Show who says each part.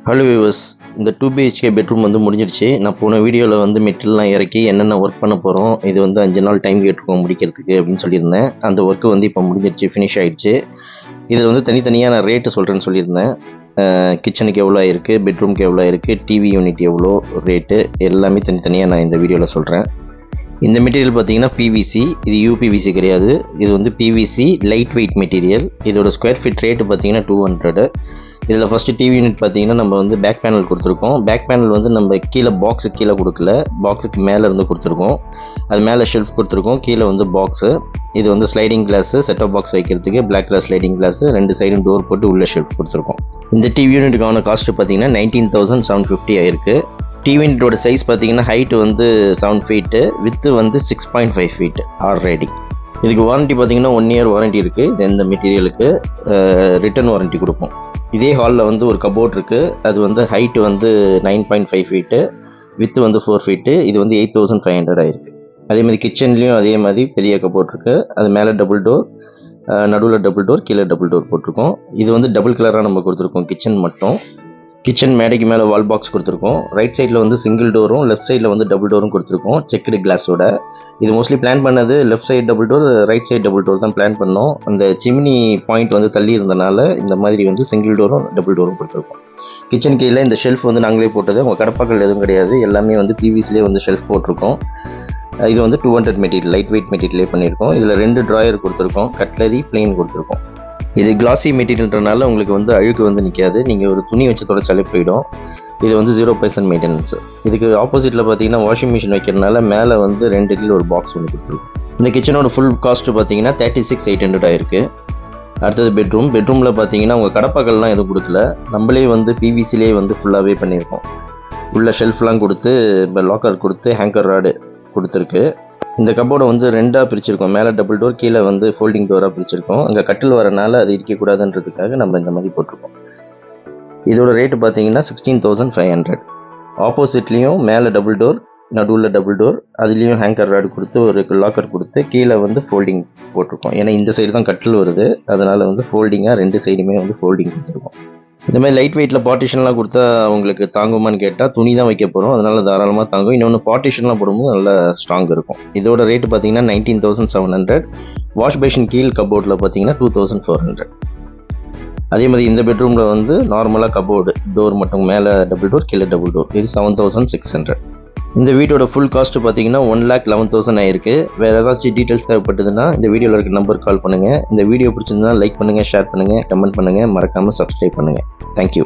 Speaker 1: Hello viewers, இந்த 2 BHK bedroom வந்து முடிஞ்சிருச்சு. நான் போன வீடியோவில் வந்து மெட்டீரியல்லாம் இறக்கி என்னென்ன ஒர்க் பண்ண போகிறோம், இது வந்து 5 நாள் டைம் கேட்டுருக்கோம் முடிக்கிறதுக்கு அப்படின்னு சொல்லியிருந்தேன். அந்த ஒர்க்கு வந்து இப்போ முடிஞ்சிருச்சு, ஃபினிஷ் ஆகிடுச்சு. இதில் வந்து தனித்தனியாக நான் ரேட்டு சொல்கிறேன்னு சொல்லியிருந்தேன். கிச்சனுக்கு எவ்வளோ ஆயிருக்கு, பெட்ரூமுக்கு எவ்வளோ ஆயிருக்கு, டிவி யூனிட் எவ்வளோ ரேட்டு, எல்லாமே தனித்தனியாக நான் இந்த வீடியோவில் சொல்கிறேன். இந்த மெட்டீரியல் பார்த்தீங்கன்னா பிவிசி, இது யூபிவிசி கிடையாது. இது வந்து பிவிசி லைட் வெயிட் மெட்டீரியல். இதோட ஸ்கொயர் ஃபீட் ரேட்டு பார்த்தீங்கன்னா 200. இதில் ஃபஸ்ட்டு டிவி யூனிட் பார்த்தீங்கன்னா நம்ம வந்து பேக் பேனல் கொடுத்துருக்கோம். பேக் பேனல் வந்து நம்ம கீழே பாக்ஸுக்கு கீழே கொடுக்கல, பாக்ஸுக்கு மேலே இருந்து கொடுத்துருக்கோம். அது மேலே ஷெல்ஃப் கொடுத்துருக்கோம், கீழே வந்து பாக்ஸு. இது வந்து ஸ்லைடிங் கிளாஸு, செட்டப் பாக்ஸ் வைக்கிறதுக்கு பிளாக் கலர் ஸ்லைடிங் கிளாஸு, 2 சைடும் டோர் போட்டு உள்ள ஷெல்ஃப் கொடுத்துருக்கோம். இந்த டிவி யூனிட்டுக்கான காஸ்ட்டு பார்த்தீங்கன்னா 19,750 ஆயிருக்கு. டிவி யூனிட்டோட சைஸ் பார்த்தீங்கன்னா ஹைட்டு வந்து 7 ஃபீட்டு, வித்து வந்து 6.5 ஃபீட் ஆல்ரெடி. இதுக்கு வாரண்ட்டி பார்த்தீங்கன்னா 1 இயர் வாரண்ட்டி இருக்குது. இது இந்த மெட்டீரியலுக்கு ரிட்டர்ன் வாரண்ட்டி கொடுப்போம். இதே ஹாலில் வந்து ஒரு கபோர்ட் இருக்குது. அது வந்து ஹைட்டு வந்து 9.5 ஃபீட்டு, வித்து வந்து 4 ஃபீட்டு. இது வந்து 8,500 ஆயிருக்கு. அதேமாதிரி கிச்சன்லேயும் அதே மாதிரி பெரிய கபோர்ட் இருக்குது. அது மேலே டபுள் டோர், நடுவில் டபுள் டோர், கீழே டபுள் டோர் போட்டிருக்கோம். இது வந்து டபுள் கலராக நம்ம கொடுத்துருக்கோம் கிச்சன் மட்டும். கிச்சன் மேடைக்கு மேலே வால் பாக்ஸ் கொடுத்துருக்கோம். ரைட் சைடில் வந்து சிங்கிள் டோரும், லெஃப்ட் சைடில் வந்து டபுள் டோரும் கொடுத்துருக்கோம் செக்குடு கிளாஸோட. இது மோஸ்ட்லி பிளான் பண்ணது left side double door, right side double door தான் பிளான் பண்ணோம். அந்த சிம்னி பாயிண்ட் வந்து தள்ளி இருந்தனால இந்த மாதிரி வந்து சிங்கிள் டோரும் டபுள் டோரும் கொடுத்துருக்கோம். கிச்சன் கீழே இந்த ஷெல்ஃப் வந்து நாங்களே போட்டது, உங்கள் கடப்பாக்கள் எதுவும் கிடையாது. எல்லாமே வந்து பிவிசிலே வந்து ஷெல்ஃப் போட்டிருக்கோம். இது வந்து 200 மெட்டீரியல், லைட் வெயிட் மெட்டீரியலே பண்ணியிருக்கோம். இதில் 2 ட்ராயர் கொடுத்துருக்கோம், கட்லரி பிளெயின் கொடுத்துருக்கோம். இது கிளாசி மெட்டீரியல்ன்றனால உங்களுக்கு வந்து அழுக்கு வந்து நிற்காது. நீங்கள் ஒரு துணி வச்சு தொடச்சாலே போயிடும். இது வந்து 0% மெயின்டெனன்ஸு. இதுக்கு ஆப்போசிட்டில் பார்த்தீங்கன்னா வாஷிங் மிஷின் வைக்கிறதுனால மேலே வந்து 2 அடியில் ஒரு பாக்ஸ் ஒன்று கொடுத்துருக்கும். இந்த கிச்சனோட ஃபுல் காஸ்ட்டு பார்த்தீங்கன்னா 36,800 ஆயிருக்கு. அடுத்தது பெட்ரூமில் பார்த்தீங்கன்னா உங்கள் கடப்பாக்கள்லாம் எதுவும் கொடுக்கல, நம்மளே வந்து பிவிசிலே வந்து ஃபுல்லாகவே பண்ணியிருக்கோம். உள்ள ஷெல்ஃப்லாம் கொடுத்து, இப்போ லாக்கர் கொடுத்து, ஹேங்கர் ராடு கொடுத்துருக்கு. இந்த கபோர்டை வந்து 2ஆக பிரிச்சிருக்கோம். மேலே டபுள் டோர், கீழே வந்து ஃபோல்டிங் டோராக பிரிச்சிருக்கோம். அங்கே கட்டில் வரனால அது இருக்கக்கூடாதுன்றதுக்காக நம்ம இந்த மாதிரி போட்டிருக்கோம். இதோட ரேட்டு பார்த்தீங்கன்னா 16,500. ஆப்போசிட்லேயும் மேலே டபுள் டோர், நடுவில் டபுள் டோர், அதுலேயும் ஹேங்கர் ராடு கொடுத்து ஒரு லாக்கர் கொடுத்து கீழே வந்து ஃபோல்டிங் போட்டிருக்கோம். ஏன்னா இந்த சைடு தான் கட்டில் வருது, அதனால் வந்து ஃபோல்டிங்காக 2 சைடுமே வந்து ஃபோல்டிங் கொடுத்துருக்கோம். இந்த மாதிரி லைட் வெயிட்டில் பார்ட்டிஷன்லாம் கொடுத்தா உங்களுக்கு தாங்குமான்னு கேட்டால் துணி தான் வைக்க போகிறோம், அதனால் தாராளமாக தாங்கும். இன்னொன்று பார்ட்டிஷன்லாம் போடும்போது நல்லா ஸ்ட்ராங் இருக்கும். இதோட ரேட்டு பார்த்தீங்கன்னா 19,700. வாஷ் பேஷன் கீழ் கபோர்டில் பார்த்தீங்கன்னா 2,400. அதே மாதிரி இந்த பெட்ரூமில் வந்து நார்மலாக கபோர்டு டோர் மட்டும், மேலே டபுள் டோர், கீழே டபுள் டோர், இது 7,600. இந்த வீட்டோட ஃபுல் காஸ்ட்டு பார்த்தீங்கன்னா 1,11,000 ஆயிருக்கு. வேறு ஏதாச்சும் டீட்டெயில்ஸ் தேவைப்பட்டதுன்னா இந்த வீடியோவில் இருக்க நம்பருக்கு கால் பண்ணுங்கள். இந்த வீடியோ பிடிச்சிருந்தா லைக் பண்ணுங்கள், ஷேர் பண்ணுங்கள், கமெண்ட் பண்ணுங்கள், மறக்காமல் சப்ஸ்கிரைப் பண்ணுங்கள். தேங்க்யூ.